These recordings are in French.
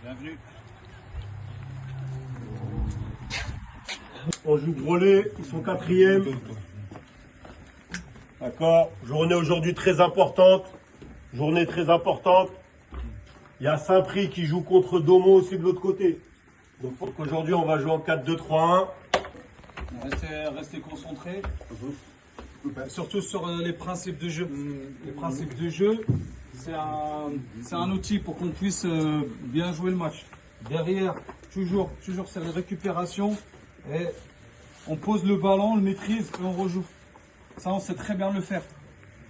Bienvenue. On joue Groslay, ils sont quatrième. D'accord. Journée aujourd'hui très importante. Journée très importante. Il y a Saint-Prix qui joue contre Domo aussi de l'autre côté. Donc aujourd'hui on va jouer en 4-2-3-1. Restez concentrés. Surtout sur les principes de jeu. Les principes de jeu, c'est un outil pour qu'on puisse bien jouer le match. Derrière, toujours c'est la récupération. Et on pose le ballon, on le maîtrise et on rejoue. Ça, on sait très bien le faire.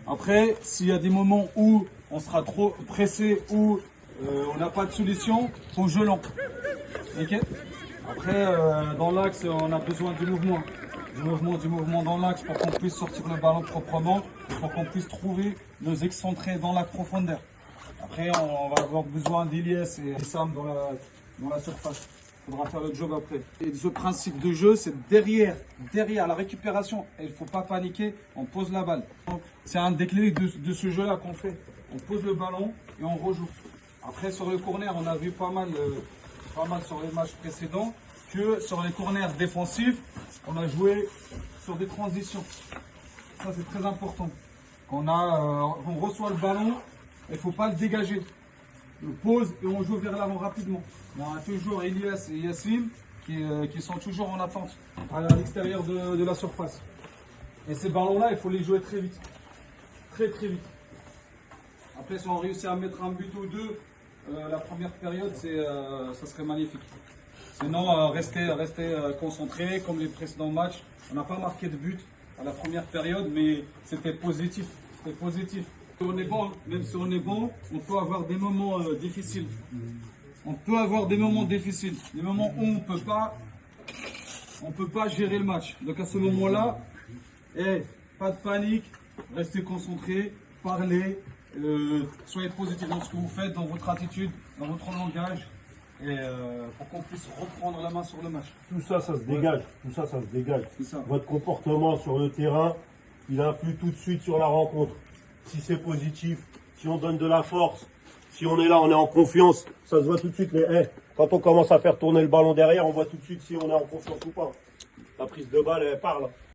Après, s'il y a des moments où on sera trop pressé ou on n'a pas de solution, faut jouer lent. Ok. Après, dans l'axe, on a besoin du mouvement. Du mouvement dans l'axe pour qu'on puisse sortir le ballon proprement, pour qu'on puisse trouver nos excentrés dans la profondeur. Après, on va avoir besoin d'Iliès et Sam dans la surface. Il faudra faire le job après. Et ce principe de jeu, c'est derrière la récupération. Et il ne faut pas paniquer, on pose la balle. C'est un des clés de ce jeu-là qu'on fait. On pose le ballon et on rejoue. Après, sur le corner, on a vu pas mal sur les matchs précédents que sur les corners défensifs, on a joué sur des transitions. Ça, c'est très important. On reçoit le ballon, il ne faut pas le dégager. On pose et on joue vers l'avant rapidement. On a toujours Elias et Yacine qui sont toujours en attente à l'extérieur de la surface. Et ces ballons-là, il faut les jouer très vite. Très vite. Après, si on réussit à mettre un but ou deux, la première période, ça serait magnifique. Sinon, restez concentrés comme les précédents matchs. On n'a pas marqué de but à la première période, mais c'était positif. C'était positif. On est bon, même si on est bon, on peut avoir des moments difficiles. On peut avoir des moments difficiles, des moments où on peut pas gérer le match. Donc à ce moment-là, pas de panique, restez concentrés, parlez, soyez positifs dans ce que vous faites, dans votre attitude, dans votre langage, et pour qu'on puisse reprendre la main sur le match. Tout ça, ça se dégage. Tout ça, ça se dégage. C'est ça. Votre comportement sur le terrain, il influe tout de suite sur la rencontre. Si c'est positif, si on donne de la force, si on est là, on est en confiance, ça se voit tout de suite. Mais quand on commence à faire tourner le ballon derrière, on voit tout de suite si on est en confiance ou pas. La prise de balle, elle parle.